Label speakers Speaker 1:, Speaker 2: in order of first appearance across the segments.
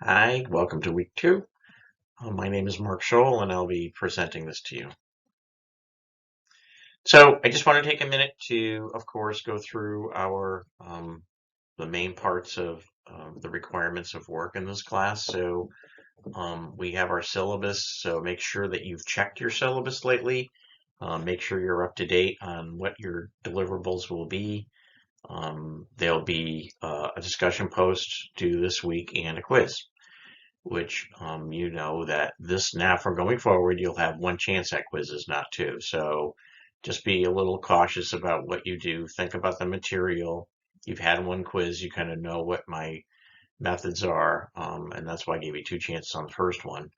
Speaker 1: Hi, welcome to week two. My name is Mark Scholl, and I'll be presenting this to you. So I just want to take a minute to, of course, go through the main parts of the requirements of work in this class. So we have our syllabus, so make sure that you've checked your syllabus lately. Make sure you're up to date on what your deliverables will be. There'll be a discussion post due this week and a quiz, which you know that this now from going forward, you'll have one chance at quizzes, not two. So just be a little cautious about what you do. Think about the material. You've had one quiz, you kind of know what my methods are, and that's why I gave you two chances on the first one.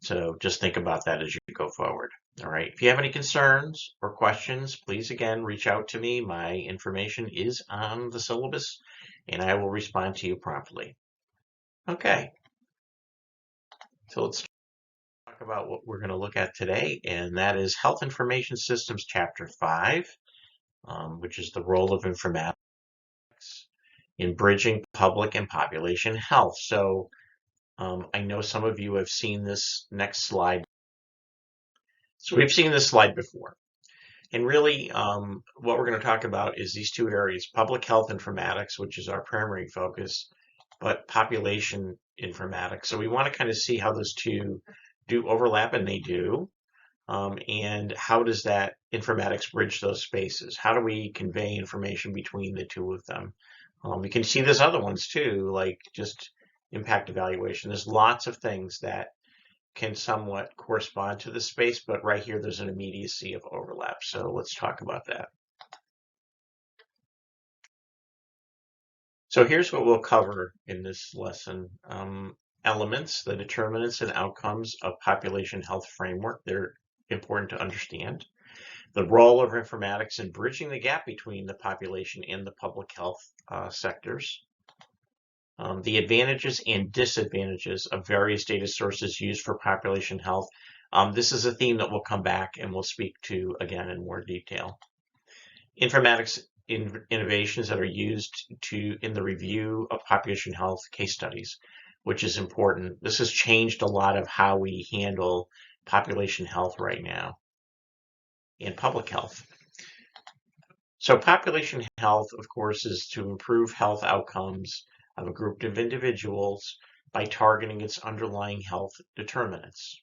Speaker 1: So just think about that as you go forward. All right. If you have any concerns or questions, please again reach out to me. My information is on the syllabus, and I will respond to you promptly. Okay. So let's talk about what we're going to look at today, and that is Health Information Systems Chapter 5, which is the role of informatics in bridging public and population health. So I know some of you have seen this next slide. So we've seen this slide before. And really, what we're going to talk about is these two areas, public health informatics, which is our primary focus, but population informatics. So we want to kind of see how those two do overlap, and they do. And how does that informatics bridge those spaces? How do we convey information between the two of them? We can see there's other ones too, like just impact evaluation. There's lots of things that can somewhat correspond to the space, but right here there's an immediacy of overlap. So let's talk about that. So here's what we'll cover in this lesson. Elements, the determinants and outcomes of population health framework. They're important to understand. The role of informatics in bridging the gap between the population and the public health sectors. The advantages and disadvantages of various data sources used for population health. This is a theme that we'll come back and we'll speak to again in more detail. Informatics innovations that are used in the review of population health case studies, which is important. This has changed a lot of how we handle population health right now and public health. So population health, of course, is to improve health outcomes of a group of individuals by targeting its underlying health determinants.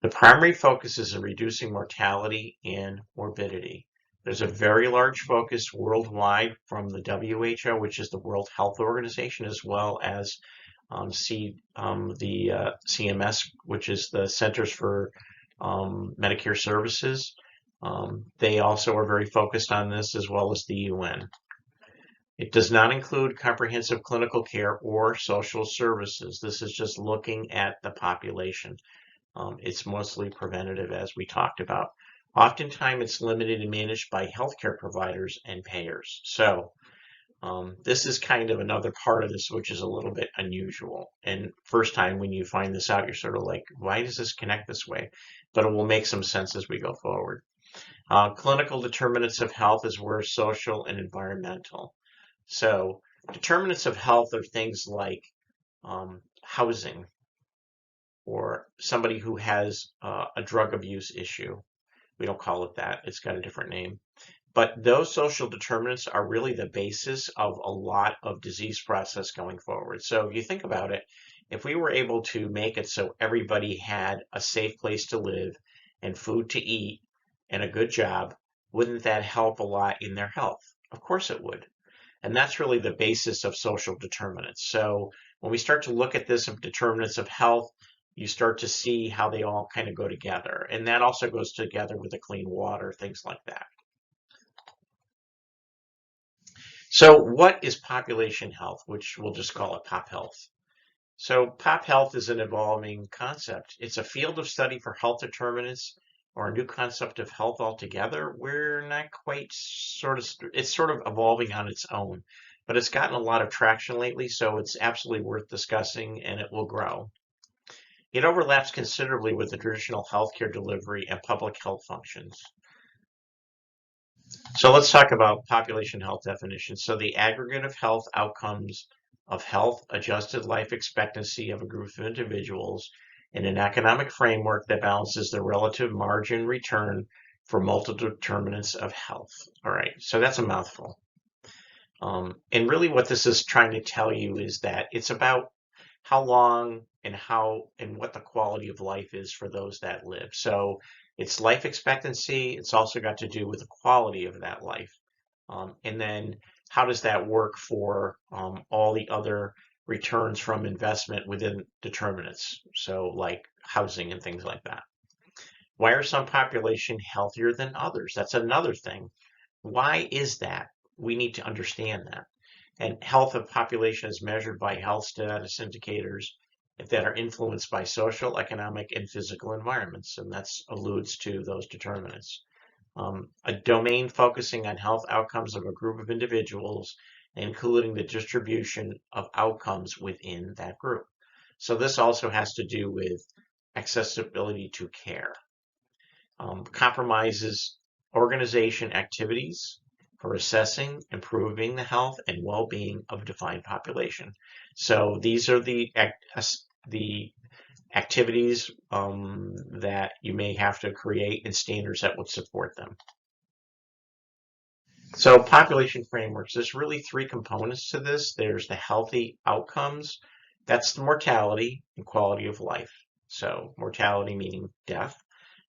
Speaker 1: The primary focus is in reducing mortality and morbidity. There's a very large focus worldwide from the WHO, which is the World Health Organization, as well as the CMS, which is the Centers for Medicare Services. They also are very focused on this, as well as the UN. It does not include comprehensive clinical care or social services. This is just looking at the population. It's mostly preventative, as we talked about. Oftentimes, it's limited and managed by healthcare providers and payers. So this is kind of another part of this, which is a little bit unusual. And first time when you find this out, you're sort of like, why does this connect this way? But it will make some sense as we go forward. Clinical determinants of health is where social and environmental. So determinants of health are things like housing, or somebody who has a drug abuse issue. We don't call it that. It's got a different name. But those social determinants are really the basis of a lot of disease process going forward. So if you think about it, if we were able to make it so everybody had a safe place to live and food to eat and a good job, wouldn't that help a lot in their health? Of course it would. And that's really the basis of social determinants. So when we start to look at this of determinants of health, you start to see how they all kind of go together. And that also goes together with the clean water, things like that. So what is population health, which we'll just call it pop health? So pop health is an evolving concept. It's a field of study for health determinants or a new concept of health altogether. We're not quite it's sort of evolving on its own, but it's gotten a lot of traction lately, so it's absolutely worth discussing and it will grow. It overlaps considerably with the traditional healthcare delivery and public health functions. So let's talk about population health definitions. So the aggregate of health outcomes of health adjusted life expectancy of a group of individuals in an economic framework that balances the relative margin return for multiple determinants of health. All right, so that's a mouthful. And really what this is trying to tell you is that it's about how long and what the quality of life is for those that live. So it's life expectancy. It's also got to do with the quality of that life. And then how does that work for all the other returns from investment within determinants? So like housing and things like that. Why are some population healthier than others? That's another thing. Why is that? We need to understand that. And health of population is measured by health status indicators that are influenced by social, economic, and physical environments, and that alludes to those determinants. A domain focusing on health outcomes of a group of individuals, including the distribution of outcomes within that group. So this also has to do with accessibility to care. Compromises organization activities for assessing, improving the health and well-being of a defined population. So these are the activities that you may have to create and standards that would support them. So population frameworks, there's really three components to this. There's the healthy outcomes. That's the mortality and quality of life. So mortality meaning death.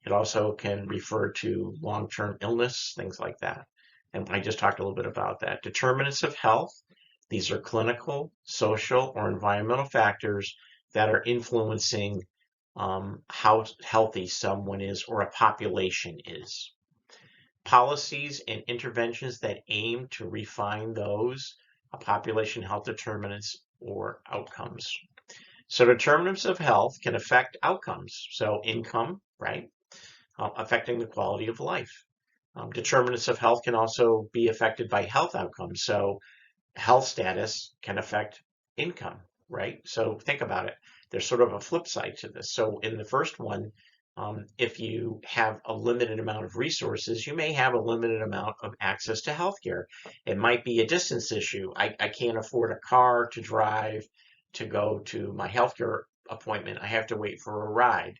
Speaker 1: It also can refer to long-term illness, things like that. And I just talked a little bit about that. Determinants of health. These are clinical, social, or environmental factors that are influencing how healthy someone is or a population is. Policies and interventions that aim to refine those population health determinants or outcomes. So determinants of health can affect outcomes. So income, right? Affecting the quality of life. Determinants of health can also be affected by health outcomes. So health status can affect income, right? So think about it. There's sort of a flip side to this. So in the first one, if you have a limited amount of resources, you may have a limited amount of access to healthcare. It might be a distance issue. I can't afford a car to drive to go to my healthcare appointment. I have to wait for a ride.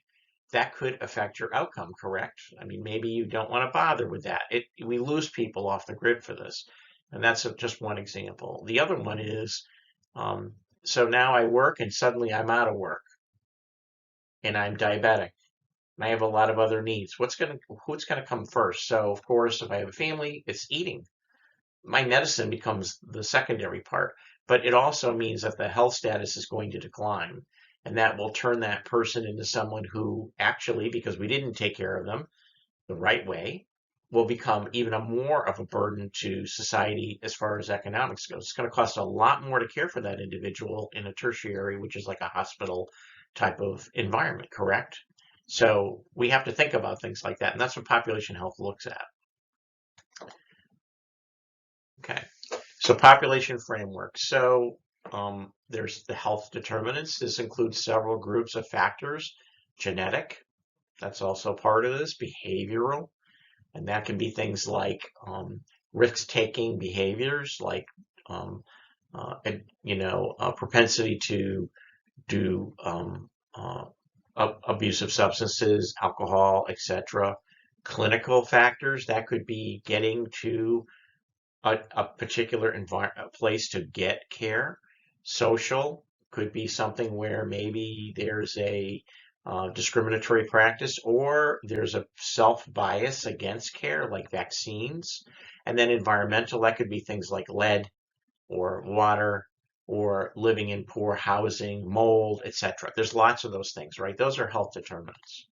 Speaker 1: That could affect your outcome, correct? I mean, maybe you don't want to bother with that. We lose people off the grid for this. And that's just one example. The other one is, so now I work and suddenly I'm out of work and I'm diabetic and I have a lot of other needs. Who's going to come first? So of course, if I have a family, it's eating. My medicine becomes the secondary part, but it also means that the health status is going to decline. And that will turn that person into someone who actually, because we didn't take care of them the right way, will become even more of a burden to society as far as economics goes. It's going to cost a lot more to care for that individual in a tertiary, which is like a hospital type of environment, correct? So we have to think about things like that. And that's what population health looks at. Okay, so population framework. So there's the health determinants. This includes several groups of factors. Genetic, that's also part of this. Behavioral, and that can be things like risk-taking behaviors, like propensity to do abusive substances, alcohol, etc. Clinical factors, that could be getting to a particular place to get care. Social could be something where maybe there's a discriminatory practice or there's a self-bias against care, like vaccines. And then environmental, that could be things like lead or water or living in poor housing, mold, etc. There's lots of those things, right? Those are health determinants.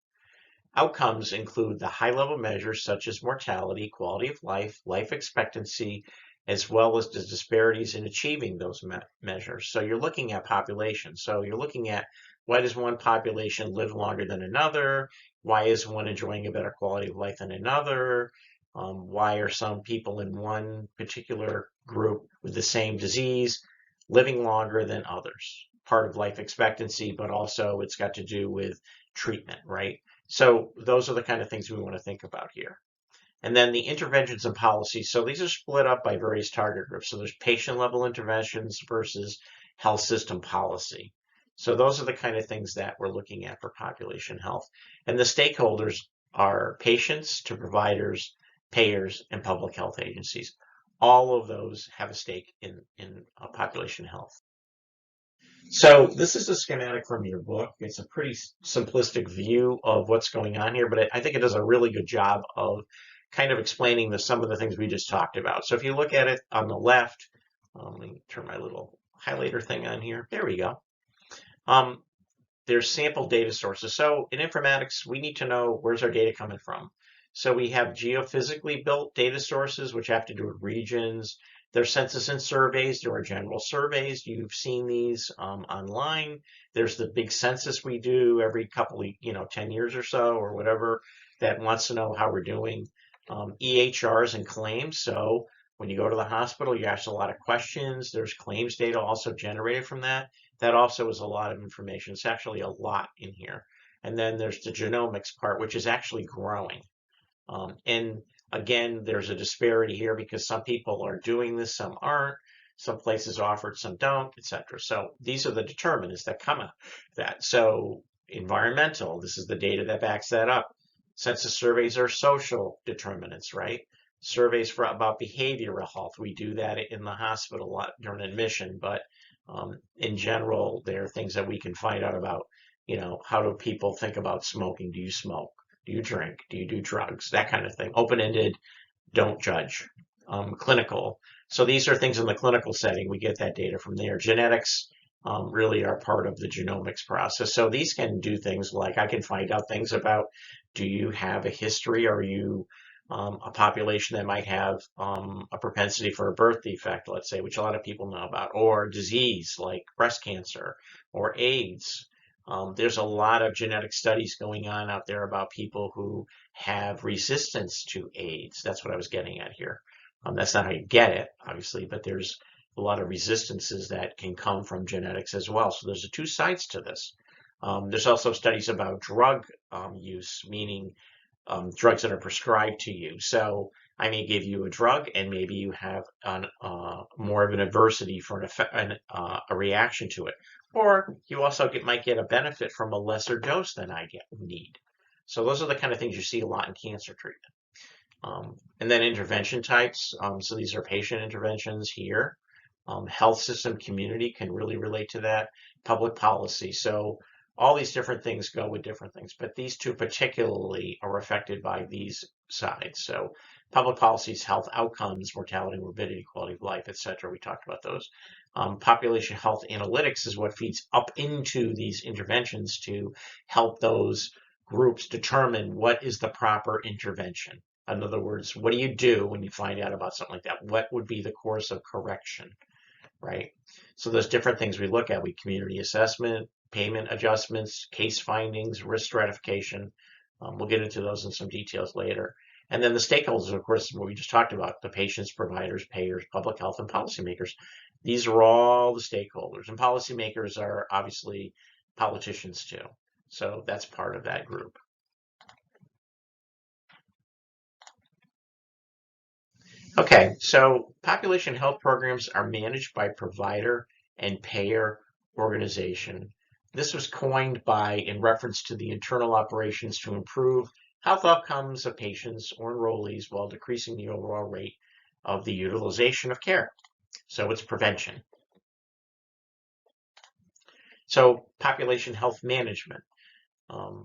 Speaker 1: Outcomes include the high-level measures such as mortality, quality of life, life expectancy, as well as the disparities in achieving those measures. So you're looking at population. So you're looking at why does one population live longer than another? Why is one enjoying a better quality of life than another? Why are some people in one particular group with the same disease living longer than others? Part of life expectancy, but also it's got to do with treatment, right? So those are the kind of things we want to think about here. And then the interventions and policies. So these are split up by various target groups. So there's patient level interventions versus health system policy. So those are the kind of things that we're looking at for population health. And the stakeholders are patients to providers, payers, and public health agencies. All of those have a stake in population health. So this is a schematic from your book. It's a pretty simplistic view of what's going on here, but I think it does a really good job of kind of explaining some of the things we just talked about. So if you look at it on the left, let me turn my little highlighter thing on here. There we go. Um, there's sample data sources. So in informatics, we need to know where's our data coming from. So we have geophysically built data sources, which have to do with regions. There's census and surveys. There are general surveys. You've seen these online. There's the big census we do every couple of, 10 years or so or whatever that wants to know how we're doing. EHRs and claims. So when you go to the hospital, you ask a lot of questions. There's claims data also generated from that. That also is a lot of information. It's actually a lot in here. And then there's the genomics part, which is actually growing. And again, there's a disparity here because some people are doing this, some aren't. Some places offer it, some don't, etc. So these are the determinants that come out of that. So environmental, this is the data that backs that up. Census surveys are social determinants, right? Surveys about behavioral health. We do that in the hospital a lot during admission, but in general, there are things that we can find out about, how do people think about smoking? Do you smoke? Do you drink? Do you do drugs? That kind of thing. Open-ended, don't judge. Clinical. So these are things in the clinical setting. We get that data from there. Genetics really are part of the genomics process. So these can do things like I can find out things about, do you have a history? Are you a population that might have a propensity for a birth defect, let's say, which a lot of people know about, or disease like breast cancer or AIDS. There's a lot of genetic studies going on out there about people who have resistance to AIDS. That's what I was getting at here. That's not how you get it, obviously, but there's a lot of resistances that can come from genetics as well. So there's two sides to this. There's also studies about drug use, meaning drugs that are prescribed to you. So I may give you a drug and maybe you have more of an adversity for a reaction to it. Or you also might get a benefit from a lesser dose than I need. So those are the kind of things you see a lot in cancer treatment. And then intervention types. So these are patient interventions here. Health system community can really relate to that. Public policy. So all these different things go with different things, but these two particularly are affected by these sides. So public policies, health outcomes, mortality, morbidity, quality of life, etc. We talked about those. Population health analytics is what feeds up into these interventions to help those groups determine what is the proper intervention. In other words, what do you do when you find out about something like that? What would be the course of correction, right? So there's different things we look at. We community assessment, payment adjustments, case findings, risk stratification. We'll get into those in some details later. And then the stakeholders, of course, what we just talked about, the patients, providers, payers, public health, and policymakers. These are all the stakeholders. And policymakers are obviously politicians too. So that's part of that group. Okay, so population health programs are managed by provider and payer organization. This was coined in reference to the internal operations to improve health outcomes of patients or enrollees while decreasing the overall rate of the utilization of care. So it's prevention. So population health management,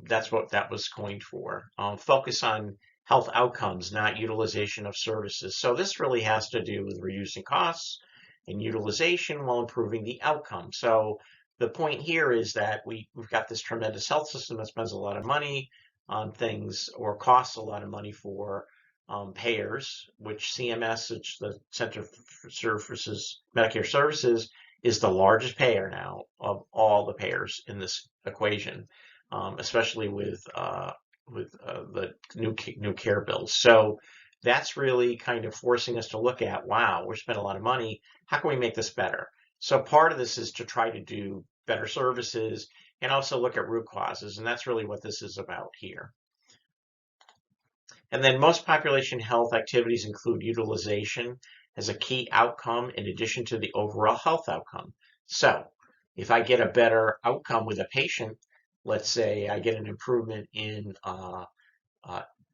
Speaker 1: that's what that was coined for. Focus on health outcomes, not utilization of services. So this really has to do with reducing costs and utilization while improving the outcome. So the point here is that we've got this tremendous health system that spends a lot of money on things or costs a lot of money for payers, which CMS, which the Center for Services, Medicare Services, is the largest payer now of all the payers in this equation, especially with the new care bills. So that's really kind of forcing us to look at, wow, we're spending a lot of money. How can we make this better? So part of this is to try to do better services and also look at root causes. And that's really what this is about here. And then most population health activities include utilization as a key outcome in addition to the overall health outcome. So if I get a better outcome with a patient, let's say I get an improvement in uh,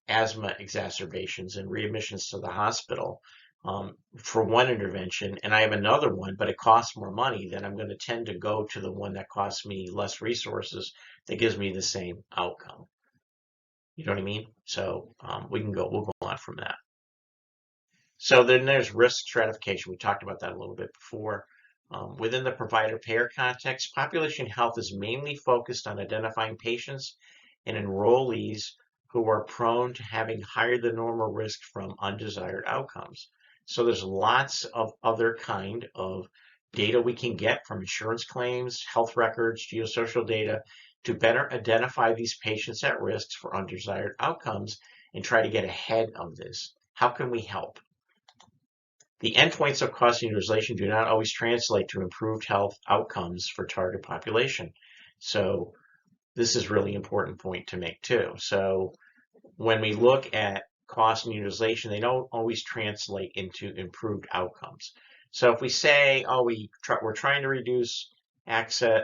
Speaker 1: asthma exacerbations and readmissions to the hospital for one intervention, and I have another one, but it costs more money, then I'm going to tend to go to the one that costs me less resources that gives me the same outcome. You know what I mean? So we'll go on from that. So then there's risk stratification. We talked about that a little bit before. Within the provider-payer context, population health is mainly focused on identifying patients and enrollees who are prone to having higher than normal risk from undesired outcomes. So there's lots of other kind of data we can get from insurance claims, health records, geosocial data to better identify these patients at risk for undesired outcomes and try to get ahead of this. How can we help? The endpoints of cost utilization do not always translate to improved health outcomes for target population. So this is really important point to make too. So when we look at cost and utilization, they don't always translate into improved outcomes. So if we say, oh, we're trying to reduce access,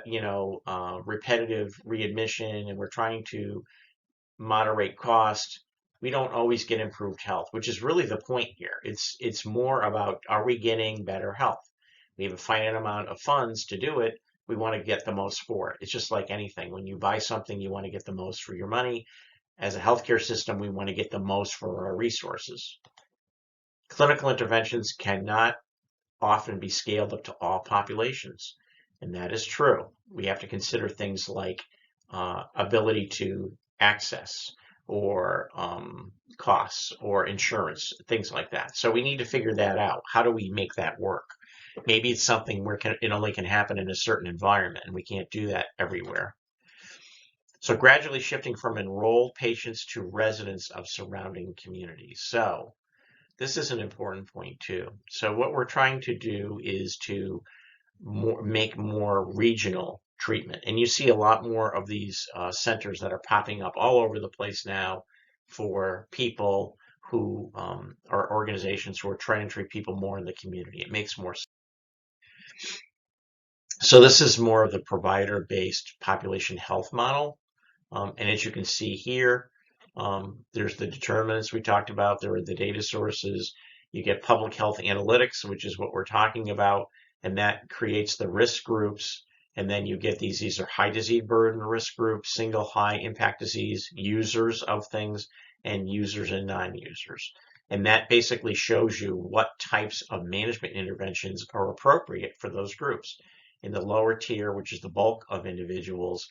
Speaker 1: repetitive readmission, and we're trying to moderate cost, we don't always get improved health, which is really the point here. It's more about, are we getting better health? We have a finite amount of funds to do it. We want to get the most for it. It's just like anything. When you buy something, you want to get the most for your money. As a healthcare system, we want to get the most for our resources. Clinical interventions cannot often be scaled up to all populations, and that is true. We have to consider things like ability to access or costs or insurance, things like that. So we need to figure that out. How do we make that work? Maybe it's something where it only can happen in a certain environment, and we can't do that everywhere. So gradually shifting from enrolled patients to residents of surrounding communities. So this is an important point too. So what we're trying to do is to make more regional treatment. And you see a lot more of these centers that are popping up all over the place now for people who are organizations who are trying to treat people more in the community. It makes more sense. So this is more of the provider-based population health model. And as you can see here, there's the determinants we talked about. There are the data sources. You get public health analytics, which is what we're talking about, and that creates the risk groups. And then you get these are high disease burden risk groups, single high impact disease, users of things, and users and non-users. And that basically shows you what types of management interventions are appropriate for those groups. In the lower tier, which is the bulk of individuals,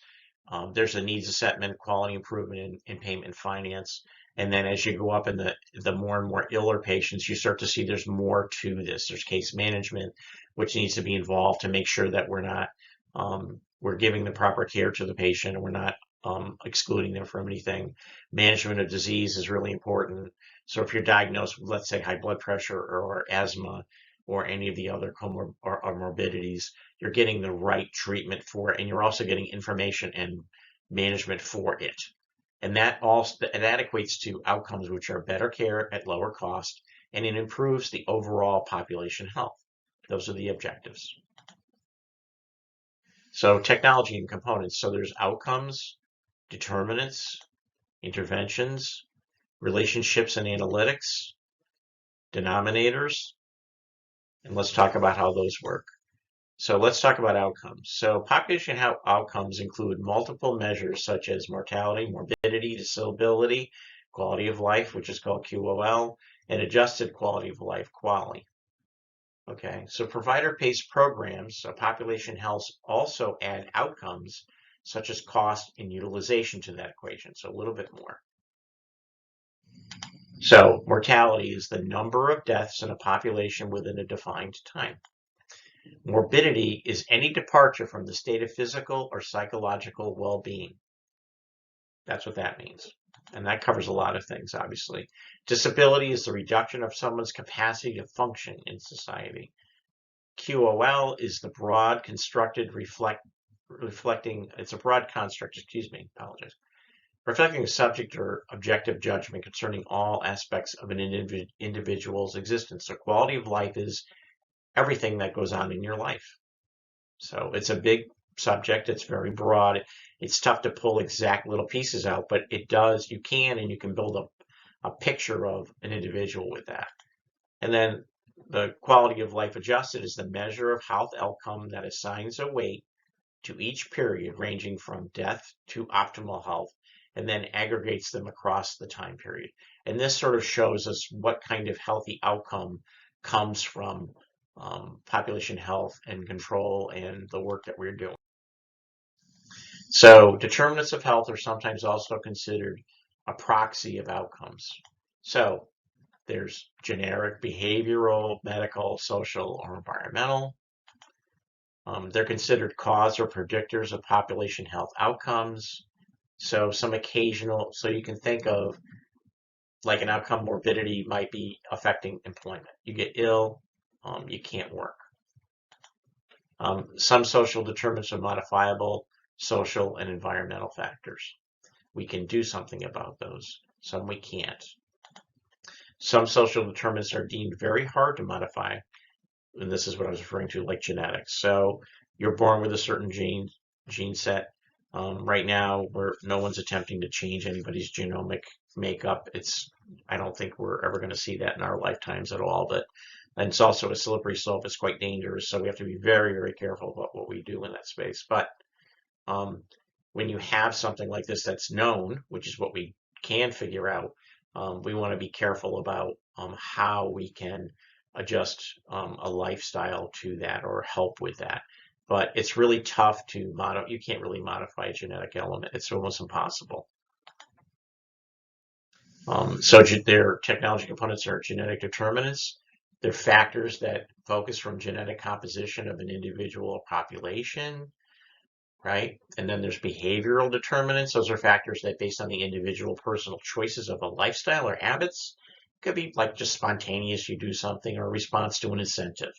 Speaker 1: there's a needs assessment, quality improvement in payment and finance. And then as you go up in the more and more iller patients, you start to see there's more to this. There's case management, which needs to be involved to make sure that we're giving the proper care to the patient and we're not excluding them from anything. Management of disease is really important. So if you're diagnosed with, let's say, high blood pressure or asthma or any of the other comorbidities, you're getting the right treatment for it, and you're also getting information and management for it. And that equates to outcomes which are better care at lower cost, and it improves the overall population health. Those are the objectives. So technology and components. So there's outcomes, determinants, interventions, relationships and analytics, denominators, and let's talk about how those work. So let's talk about outcomes. So population health outcomes include multiple measures such as mortality, morbidity, disability, quality of life, which is called QOL, and adjusted quality of life, QALY. Okay, so provider-based programs, so population health also add outcomes such as cost and utilization to that equation, so a little bit more. So mortality is the number of deaths in a population within a defined time. Morbidity is any departure from the state of physical or psychological well-being. That's what that means. And that covers a lot of things, obviously. Disability is the reduction of someone's capacity to function in society. QOL is the broad constructed reflecting, it's a broad construct, apologize. Reflecting a subject or objective judgment concerning all aspects of an individual's existence. So quality of life is everything that goes on in your life. So it's a big subject. It's very broad. It's tough to pull exact little pieces out, but it does, you can, and you can build a picture of an individual with that. And then the quality of life adjusted is the measure of health outcome that assigns a weight to each period ranging from death to optimal health and then aggregates them across the time period. And this sort of shows us what kind of healthy outcome comes from population health and control and the work that we're doing. So determinants of health are sometimes also considered a proxy of outcomes. So there's generic behavioral, medical, social, or environmental. They're considered cause or predictors of population health outcomes. So so you can think of like an outcome morbidity might be affecting employment. You get ill, you can't work. Some social determinants are modifiable, social and environmental factors. We can do something about those. Some we can't. Some social determinants are deemed very hard to modify, and this is what I was referring to, like genetics. So you're born with a certain gene set. Right now, where no one's attempting to change anybody's genomic makeup. I don't think we're ever going to see that in our lifetimes at all. But and it's also a slippery slope. It's quite dangerous. So we have to be very, very careful about what we do in that space. But um, when you have something like this that's known, which is what we can figure out, we want to be careful about how we can adjust a lifestyle to that or help with that. But it's really tough to modify. You can't really modify a genetic element. It's almost impossible. So their technology components are genetic determinants. They're factors that focus from genetic composition of an individual population, right? And then there's behavioral determinants. Those are factors that based on the individual personal choices of a lifestyle or habits. It could be like just spontaneous, you do something or a response to an incentive,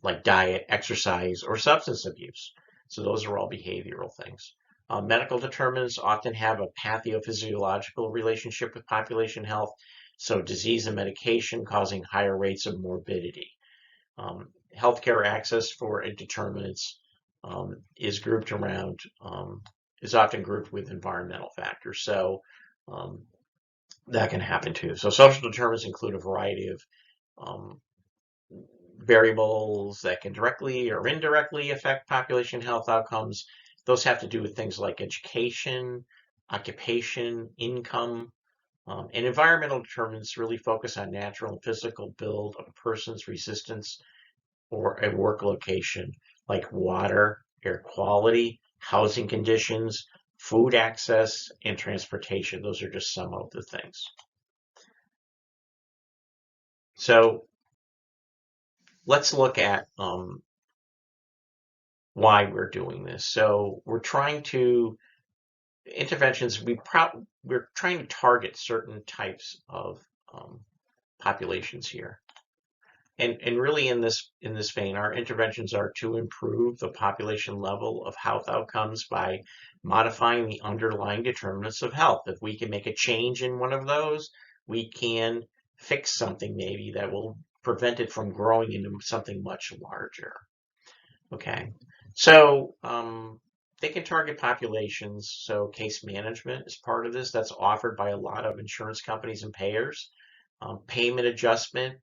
Speaker 1: like diet, exercise, or substance abuse. So those are all behavioral things. Medical determinants often have a pathophysiological relationship with population health, so disease and medication causing higher rates of morbidity. Healthcare access for determinants is grouped around, is often grouped with environmental factors. So that can happen too. So social determinants include a variety of um, variables that can directly or indirectly affect population health outcomes. Those have to do with things like education, occupation, income, and environmental determinants really focus on natural and physical build of a person's resistance or a work location, like water, air quality, housing conditions, food access, and transportation. Those are just some of the things. So let's look at why we're doing this. So we're trying to interventions. We're trying to target certain types of populations here, and really in this vein, our interventions are to improve the population level of health outcomes by modifying the underlying determinants of health. If we can make a change in one of those, we can fix something maybe that will prevent it from growing into something much larger. Okay, so they can target populations. So case management is part of this. That's offered by a lot of insurance companies and payers. Payment adjustment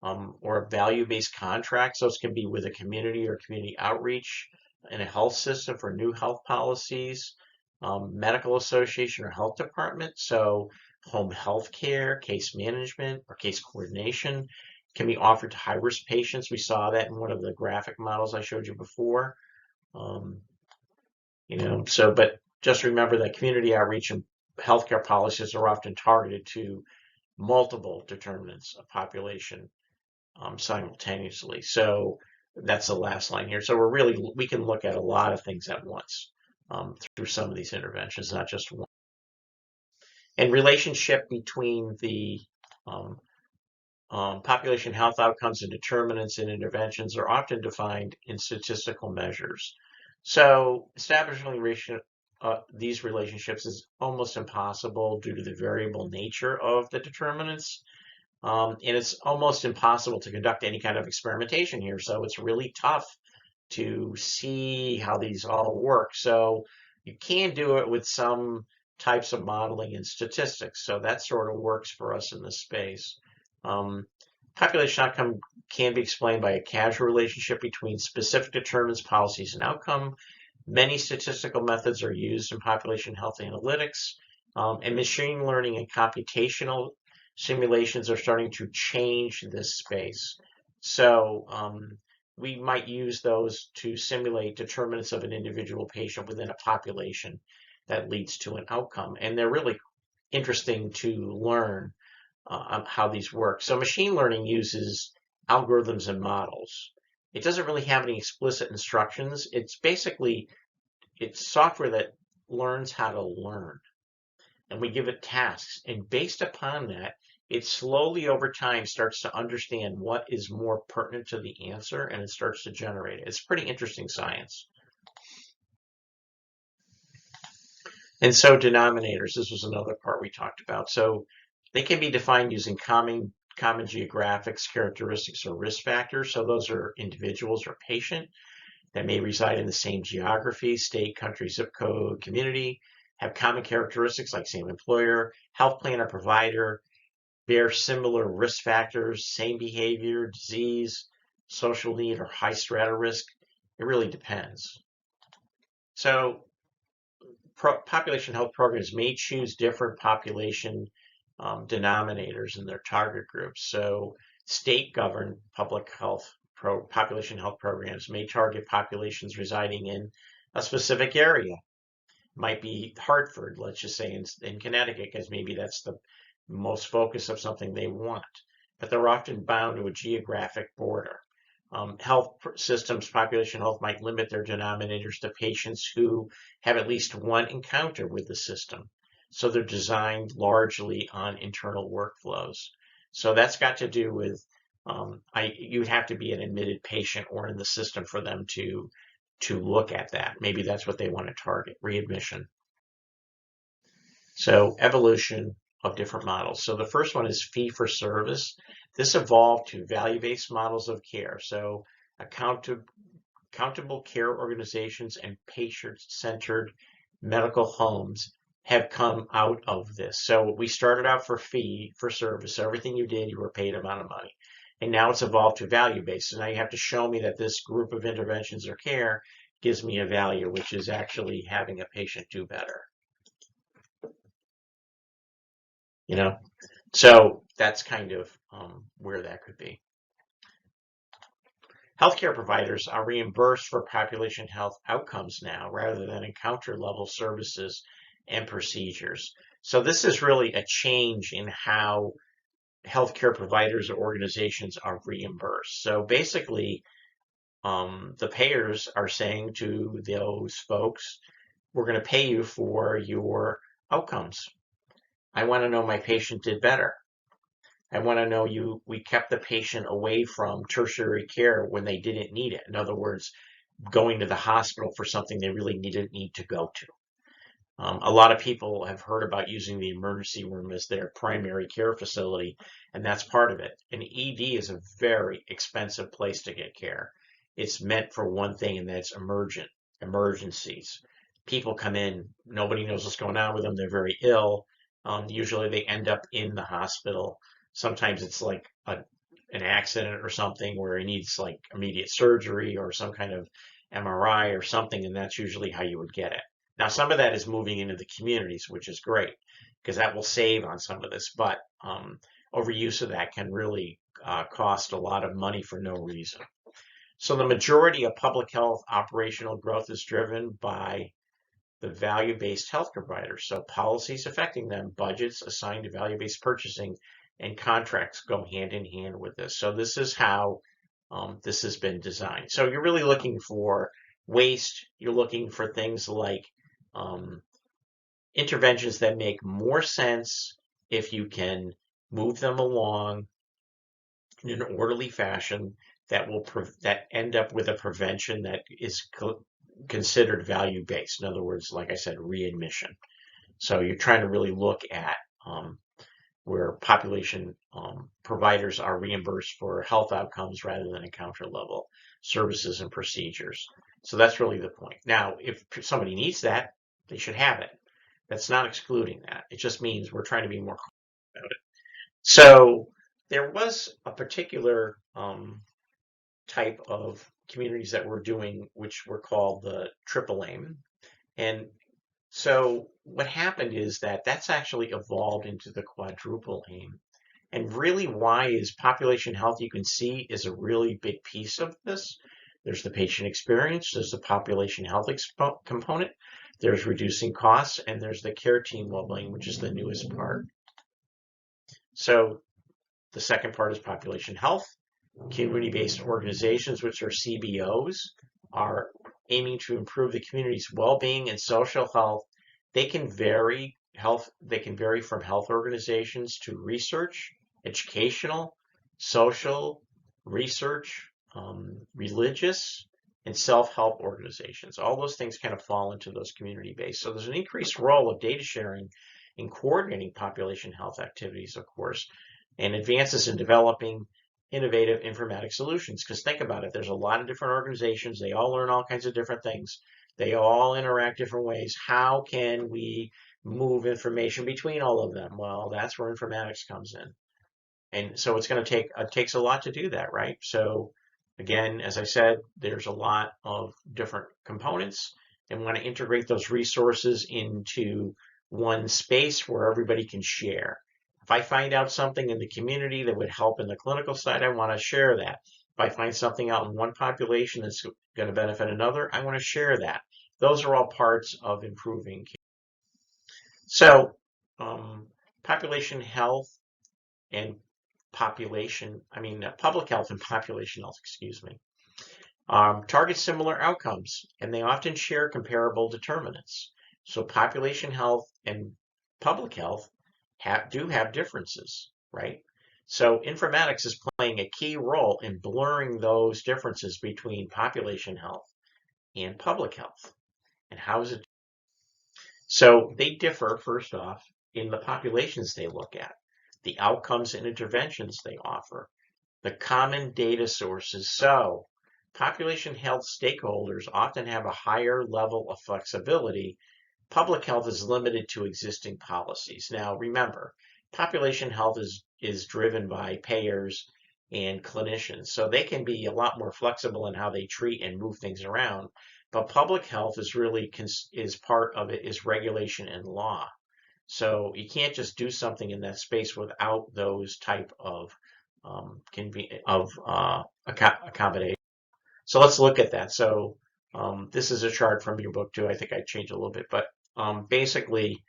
Speaker 1: or a value-based contract. Those can be with a community or community outreach in a health system for new health policies, medical association or health department. So home health care, case management, or case coordination can be offered to high-risk patients. We saw that in one of the graphic models I showed you before. Um, but just remember that community outreach and healthcare policies are often targeted to multiple determinants of population simultaneously. So that's the last line here. So we can look at a lot of things at once through some of these interventions, not just one. And relationship between the population health outcomes and determinants and interventions are often defined in statistical measures. So establishing these relationships is almost impossible due to the variable nature of the determinants. And it's almost impossible to conduct any kind of experimentation here. So it's really tough to see how these all work. So you can do it with some types of modeling and statistics. So that sort of works for us in this space. Um, Population outcome can be explained by a causal relationship between specific determinants, policies, and outcome. Many statistical methods are used in population health analytics, and machine learning and computational simulations are starting to change this space. So we might use those to simulate determinants of an individual patient within a population that leads to an outcome. And they're really interesting to learn how these work. So machine learning uses algorithms and models. It doesn't really have any explicit instructions. It's software that learns how to learn. And we give it tasks. And based upon that, it slowly over time starts to understand what is more pertinent to the answer, and it starts to generate it. It's pretty interesting science. And so denominators, this was another part we talked about. So they can be defined using common geographics, characteristics, or risk factors. So those are individuals or patient that may reside in the same geography, state, country, zip code, community, have common characteristics like same employer, health plan or provider, bear similar risk factors, same behavior, disease, social need, or high strata risk. It really depends. So population health programs may choose different population denominators in their target groups. So state-governed public health population health programs may target populations residing in a specific area. Might be Hartford, let's just say in Connecticut, because maybe that's the most focus of something they want. But they're often bound to a geographic border. Health systems, population health might limit their denominators to patients who have at least one encounter with the system. So they're designed largely on internal workflows. So that's got to do with you'd have to be an admitted patient or in the system for them to look at that. Maybe that's what they want to target, readmission. So evolution of different models. So the first one is fee for service. This evolved to value-based models of care. So accountable care organizations and patient-centered medical homes have come out of this. So we started out for fee for service. So everything you did, you were paid an amount of money. And now it's evolved to value-based. So now you have to show me that this group of interventions or care gives me a value, which is actually having a patient do better. So that's kind of where that could be. Healthcare providers are reimbursed for population health outcomes now rather than encounter level services and procedures. So this is really a change in how healthcare providers or organizations are reimbursed. So basically, the payers are saying to those folks, we're going to pay you for your outcomes. I want to know my patient did better. I want to know we kept the patient away from tertiary care when they didn't need it. In other words, going to the hospital for something they really didn't need to go to. A lot of people have heard about using the emergency room as their primary care facility, and that's part of it. An ED is a very expensive place to get care. It's meant for one thing, and that's emergencies. People come in, nobody knows what's going on with them. They're very ill. Usually they end up in the hospital. Sometimes it's like an accident or something where he needs like immediate surgery or some kind of MRI or something, and that's usually how you would get it. Now, some of that is moving into the communities, which is great because that will save on some of this, but overuse of that can really cost a lot of money for no reason. So the majority of public health operational growth is driven by the value-based health providers. So policies affecting them, budgets assigned to value-based purchasing, and contracts go hand in hand with this. So this is how this has been designed. So you're really looking for waste. You're looking for things like interventions that make more sense if you can move them along in an orderly fashion that will that end up with a prevention that is considered value-based. In other words, like I said, readmission. So you're trying to really look at where population providers are reimbursed for health outcomes rather than encounter level services and procedures. So that's really the point. Now, if somebody needs that, they should have it. That's not excluding that. It just means we're trying to be more about it. So there was a particular type of communities that we're doing, which were called the triple aim. And so what happened is that that's actually evolved into the quadruple aim. And really why is population health, you can see, is a really big piece of this. There's the patient experience, there's the population health component, there's reducing costs, and there's the care team well-being, which is the newest part. So the second part is population health. Community-based organizations, which are CBOs, are aiming to improve the community's well-being and social health. They can vary from health organizations to research, educational, social, research, religious, and self-help organizations. All those things kind of fall into those community-based. So there's an increased role of data sharing in coordinating population health activities, of course, and advances in developing innovative informatics solutions. Because think about it, there's a lot of different organizations. They all learn all kinds of different things. They all interact different ways. How can we move information between all of them? Well, that's where informatics comes in. And so it's going to take, it takes a lot to do that, right? So again, as I said, there's a lot of different components, and we want to integrate those resources into one space where everybody can share. If I find out something in the community that would help in the clinical side, I want to share that. If I find something out in one population that's going to benefit another, I want to share that. Those are all parts of improving care. So population health and public health and population health, excuse me, target similar outcomes, and they often share comparable determinants. So population health and public health do have differences, right? So informatics is playing a key role in blurring those differences between population health and public health. And how is it? So they differ, first off, in the populations they look at, the outcomes and interventions they offer, the common data sources. So population health stakeholders often have a higher level of flexibility. Public health is limited to existing policies. Now, remember, population health is driven by payers and clinicians, so they can be a lot more flexible in how they treat and move things around. But public health is really part of it is regulation and law. So you can't just do something in that space without those type of accommodation. So let's look at that. So this is a chart from your book too. I think I changed a little bit, but basically,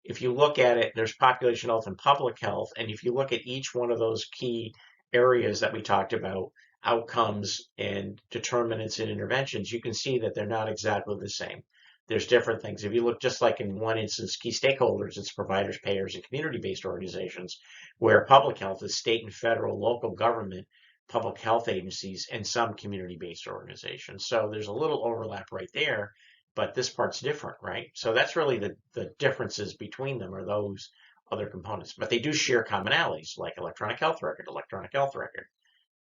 Speaker 1: if you look at it, there's population health and public health, and if you look at each one of those key areas that we talked about, outcomes and determinants and interventions, you can see that they're not exactly the same. There's different things. If you look just like in one instance, key stakeholders, it's providers, payers, and community-based organizations, where public health is state and federal, local government, public health agencies, and some community-based organizations. So there's a little overlap right there, but this part's different, right? So that's really the differences between them are those other components. But they do share commonalities like electronic health record,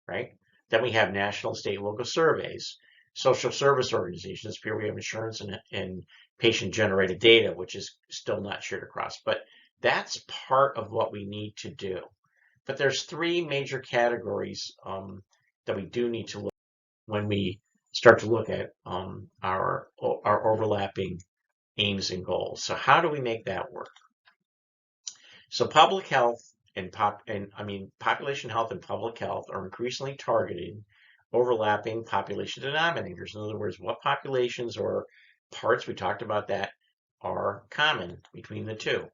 Speaker 1: right? Then we have national, state, local surveys, social service organizations. Here we have insurance and patient-generated data, which is still not shared across. But that's part of what we need to do. But there's three major categories that we do need to look at when we start to look at our overlapping aims and goals. So how do we make that work? So public health population health and public health are increasingly targeting overlapping population denominators. In other words, what populations or parts, we talked about that, are common between the two.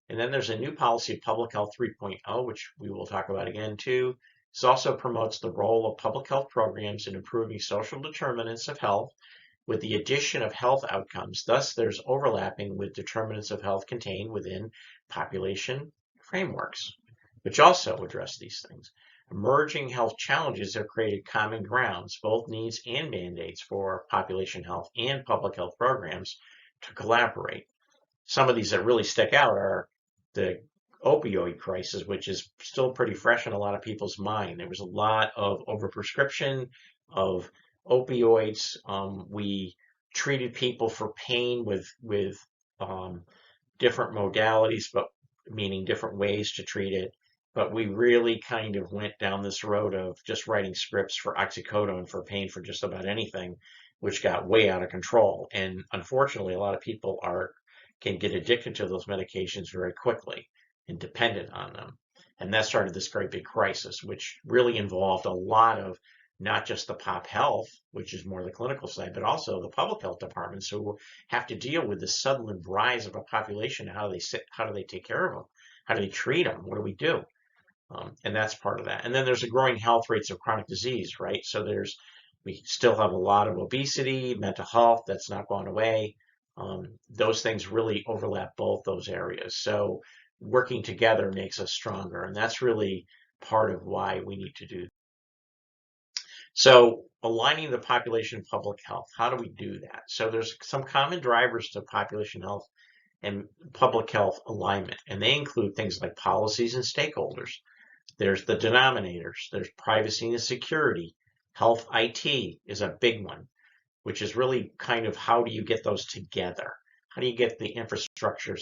Speaker 1: And then there's a new policy of Public Health 3.0, which we will talk about again too. This also promotes the role of public health programs in improving social determinants of health with the addition of health outcomes. Thus, there's overlapping with determinants of health contained within population frameworks, which also address these things. Emerging health challenges have created common grounds, both needs and mandates for population health and public health programs to collaborate. Some of these that really stick out are the opioid crisis, which is still pretty fresh in a lot of people's mind. There was a lot of overprescription of opioids. We treated people for pain with um, different modalities, but meaning different ways to treat it. But we really kind of went down this road of just writing scripts for oxycodone for pain for just about anything, which got way out of control. And unfortunately, a lot of people can get addicted to those medications very quickly and dependent on them. And that started this great big crisis, which really involved a lot of not just the pop health, which is more the clinical side, but also the public health departments who have to deal with the sudden rise of a population. How do they take care of them? How do they treat them? What do we do? And that's part of that. And then there's a growing health rates of chronic disease, right? So we still have a lot of obesity, mental health that's not gone away. Those things really overlap both those areas. So working together makes us stronger, and that's really part of why we need to do. So aligning the population and public health, how do we do that? So there's some common drivers to population health and public health alignment, and they include things like policies and stakeholders. There's the denominators. There's privacy and security. Health IT is a big one, which is really kind of how do you get those together? How do you get the infrastructure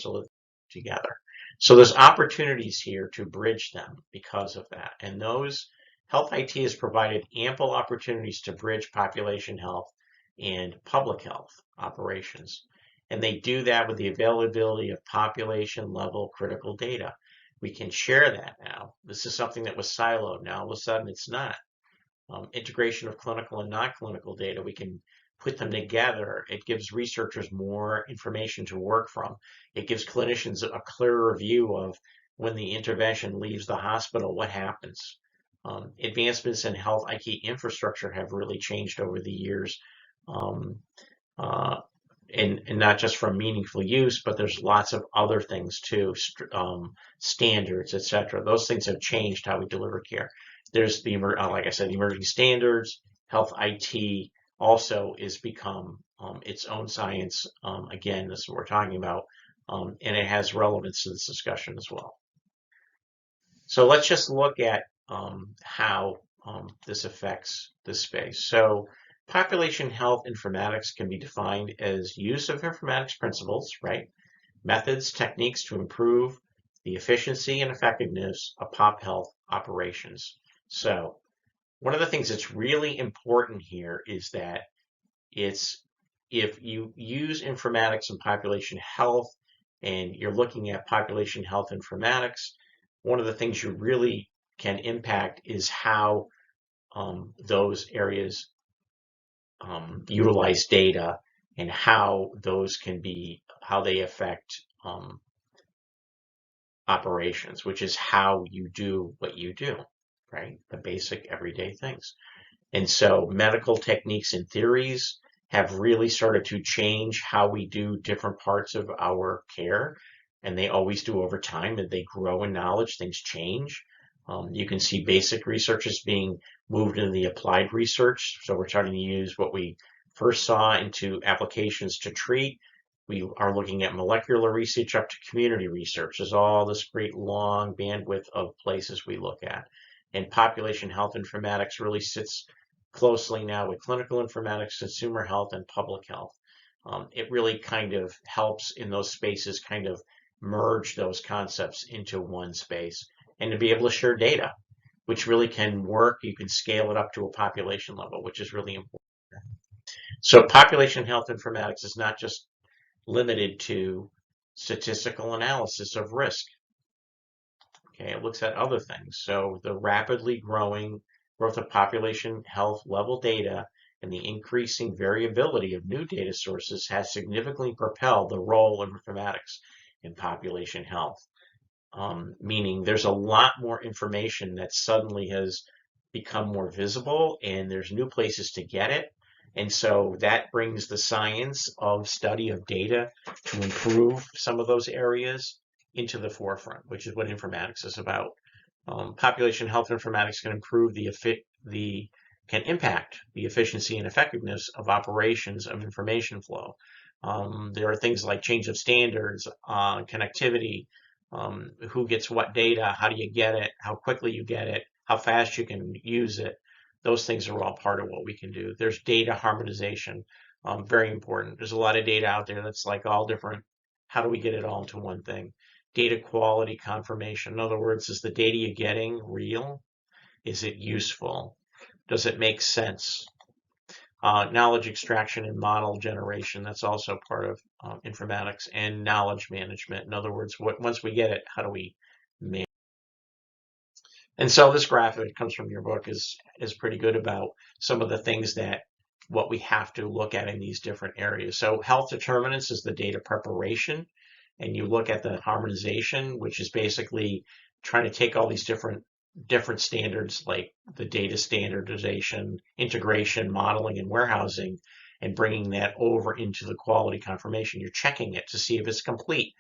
Speaker 1: together? So there's opportunities here to bridge them because of that. And those health IT has provided ample opportunities to bridge population health and public health operations. And they do that with the availability of population level critical data. We can share that now. This is something that was siloed. Now all of a sudden it's not. Integration of clinical and non-clinical data, we can put them together. It gives researchers more information to work from. It gives clinicians a clearer view of when the intervention leaves the hospital, what happens. Advancements in health IT infrastructure have really changed over the years. And not just from meaningful use, but there's lots of other things too, standards, etc. Those things have changed how we deliver care. There's like I said, the emerging standards. Health IT also is become its own science. Again, this is what we're talking about, and it has relevance to this discussion as well. So let's just look at how this affects this space. So population health informatics can be defined as use of informatics principles, right? Methods, techniques to improve the efficiency and effectiveness of pop health operations. So one of the things that's really important here is that if you use informatics in population health and you're looking at population health informatics, one of the things you really can impact is how those areas utilize data and how they affect operations, which is how you do what you do, right? The basic everyday things. And so medical techniques and theories have really started to change how we do different parts of our care. And they always do over time, and they grow in knowledge, things change. You can see basic research is being moved into the applied research. So we're starting to use what we first saw into applications to treat. We are looking at molecular research up to community research. There's all this great long bandwidth of places we look at. And population health informatics really sits closely now with clinical informatics, consumer health, and public health. It really kind of helps in those spaces kind of merge those concepts into one space and to be able to share data, which really can work. You can scale it up to a population level, which is really important. So population health informatics is not just limited to statistical analysis of risk. Okay, it looks at other things. So the rapidly growing growth of population health level data and the increasing variability of new data sources has significantly propelled the role of informatics in population health. Meaning there's a lot more information that suddenly has become more visible, and there's new places to get it. And so that brings the science of study of data to improve some of those areas into the forefront, which is what informatics is about. Population health informatics can improve can impact the efficiency and effectiveness of operations of information flow. There are things like change of standards, connectivity, who gets what data, how do you get it, how quickly you get it, how fast you can use it. Those things are all part of what we can do. There's data harmonization, very important. There's a lot of data out there that's like all different. How do we get it all into one thing? Data quality confirmation. In other words, is the data you're getting real? Is it useful? Does it make sense? Knowledge extraction and model generation, that's also part of informatics, and knowledge management. In other words, once we get it, how do we manage? And so this graphic that comes from your book is pretty good about some of the things that what we have to look at in these different areas. So health determinants is the data preparation, and you look at the harmonization, which is basically trying to take all these different standards like the data standardization, integration, modeling, and warehousing, and bringing that over into the quality confirmation. You're checking it to see if it's complete.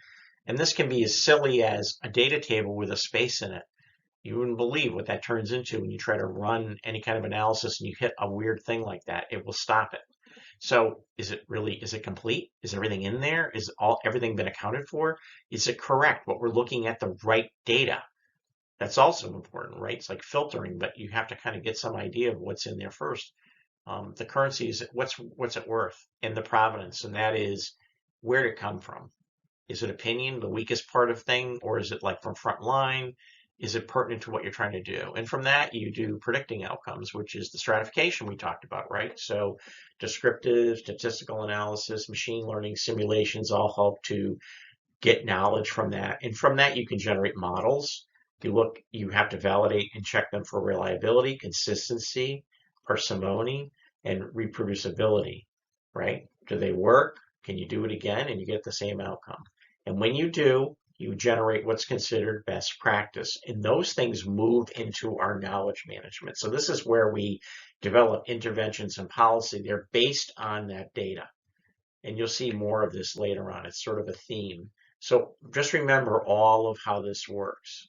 Speaker 1: And this can be as silly as a data table with a space in it. You wouldn't believe what that turns into when you try to run any kind of analysis and you hit a weird thing like that. It will stop it. So is it complete? Is everything in there? Is everything been accounted for? Is it correct? What we're looking at the right data? That's also important, right? It's like filtering, but you have to kind of get some idea of what's in there first. The currency is what's it worth, and the provenance, and that is where did it come from? Is it opinion, the weakest part of thing, or is it like from front line? Is it pertinent to what you're trying to do? And from that, you do predicting outcomes, which is the stratification we talked about, right? So descriptive, statistical analysis, machine learning, simulations all help to get knowledge from that. And from that, you can generate models. You have to validate and check them for reliability, consistency, parsimony, and reproducibility, right? Do they work? Can you do it again? And you get the same outcome. And when you do, you generate what's considered best practice. And those things move into our knowledge management. So this is where we develop interventions and policy. They're based on that data. And you'll see more of this later on. It's sort of a theme. So just remember all of how this works,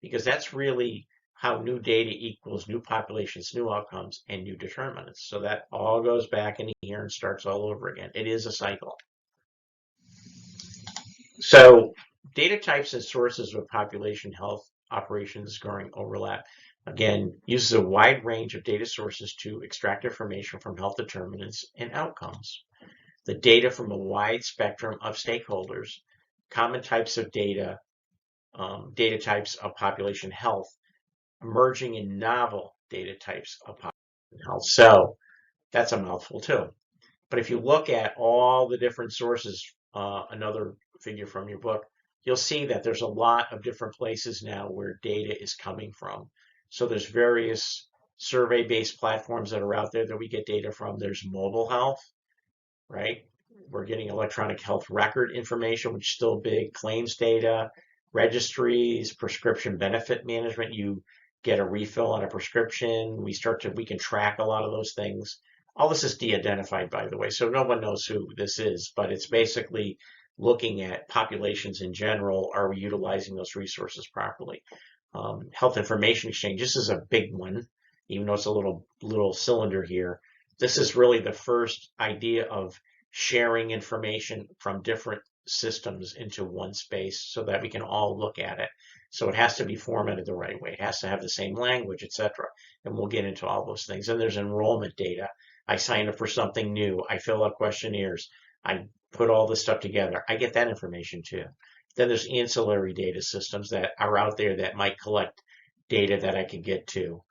Speaker 1: because that's really how new data equals new populations, new outcomes, and new determinants. So that all goes back in here and starts all over again. It is a cycle. So data types and sources of population health operations growing overlap. Again, uses a wide range of data sources to extract information from health determinants and outcomes. The data from a wide spectrum of stakeholders, common types of data, data types of population health, emerging in novel data types of population health. So that's a mouthful too. But if you look at all the different sources, another figure from your book, you'll see that there's a lot of different places now where data is coming from. So there's various survey-based platforms that are out there that we get data from. There's mobile health, right? We're getting electronic health record information, which is still big, claims data, registries, prescription benefit management. You get a refill on a prescription. We can track a lot of those things. All this is de-identified, by the way, so no one knows who this is, but it's basically looking at populations in general. Are we utilizing those resources properly? Health information exchange, this is a big one, even though it's a little cylinder here. This is really the first idea of sharing information from different systems into one space so that we can all look at it. So it has to be formatted the right way. It has to have the same language, etc. And we'll get into all those things. And there's enrollment data. I sign up for something new. I fill out questionnaires. I put all this stuff together. I get that information too. Then there's ancillary data systems that are out there that might collect data that I can get to.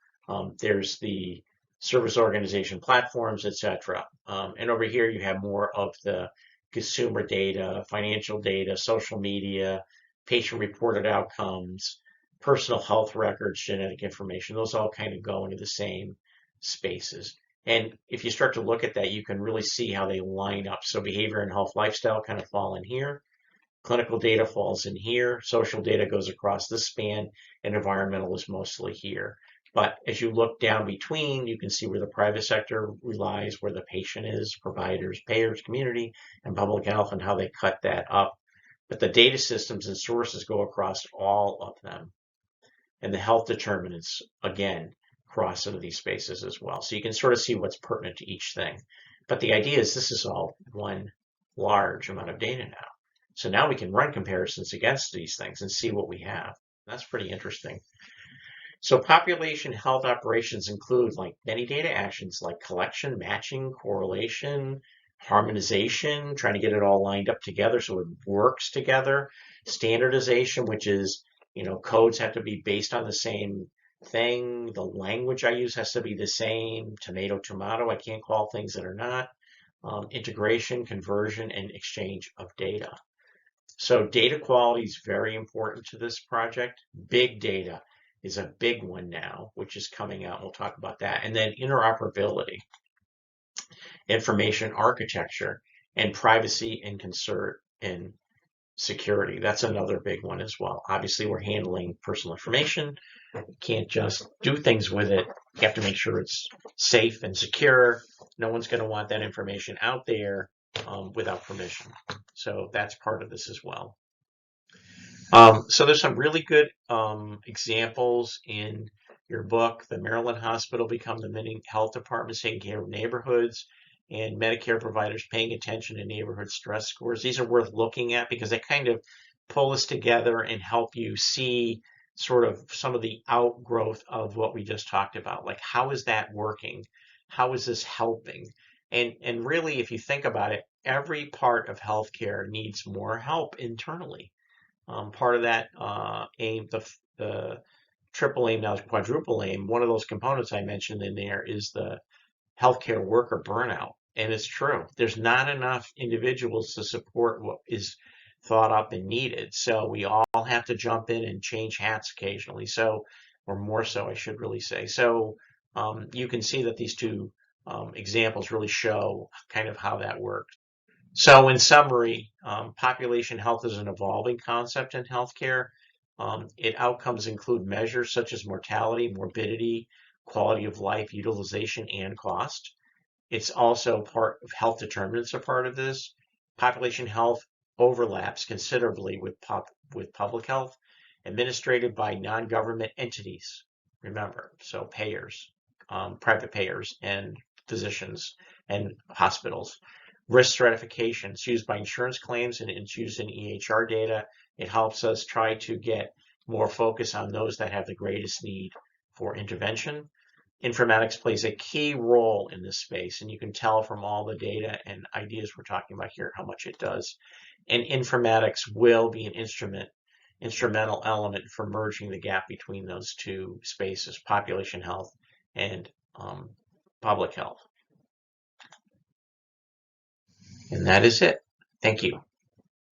Speaker 1: There's the service organization platforms, etc. And over here you have more of the consumer data, financial data, social media, patient-reported outcomes, personal health records, genetic information. Those all kind of go into the same spaces. And if you start to look at that, you can really see how they line up. So behavior and health lifestyle kind of fall in here. Clinical data falls in here. Social data goes across this span, and environmental is mostly here. But as you look down between, you can see where the private sector relies, where the patient is, providers, payers, community, and public health, and how they cut that up. But the data systems and sources go across all of them. And the health determinants, again, cross into these spaces as well. So you can sort of see what's pertinent to each thing. But the idea is this is all one large amount of data now. So now we can run comparisons against these things and see what we have. That's pretty interesting. So population health operations include like many data actions like collection, matching, correlation, harmonization, trying to get it all lined up together so it works together, standardization, which is, codes have to be based on the same thing. The language I use has to be the same. Tomato, tomato. I can't call things that are not. Integration, conversion, and exchange of data. So data quality is very important to this project. Big data is a big one now, which is coming out. We'll talk about that. And then interoperability, information architecture, and privacy and concern and security. That's another big one as well. Obviously, we're handling personal information. You can't just do things with it. You have to make sure it's safe and secure. No one's going to want that information out there without permission. So that's part of this as well. So there's some really good examples in your book. The Maryland Hospital become the many health departments taking care of neighborhoods and Medicare providers paying attention to neighborhood stress scores. These are worth looking at because they kind of pull us together and help you see sort of some of the outgrowth of what we just talked about. Like, how is that working? How is this helping? And really, if you think about it, every part of healthcare needs more help internally. Part of that aim, the triple aim, now quadruple aim, one of those components I mentioned in there is the healthcare worker burnout. And it's true. There's not enough individuals to support what is thought up and needed. So we all have to jump in and change hats occasionally. So, or more so, I should really say. So you can see that these two examples really show kind of how that works. So, in summary, population health is an evolving concept in healthcare. Its outcomes include measures such as mortality, morbidity, quality of life, utilization, and cost. It's also part of health determinants are part of this. Population health overlaps considerably with public health, administered by non-government entities. Remember, so payers, private payers, and physicians and hospitals. Risk stratification. It's used by insurance claims and it's used in EHR data. It helps us try to get more focus on those that have the greatest need for intervention. Informatics plays a key role in this space, and you can tell from all the data and ideas we're talking about here how much it does. And informatics will be an instrumental element for merging the gap between those two spaces, population health and public health. And that is it. Thank you.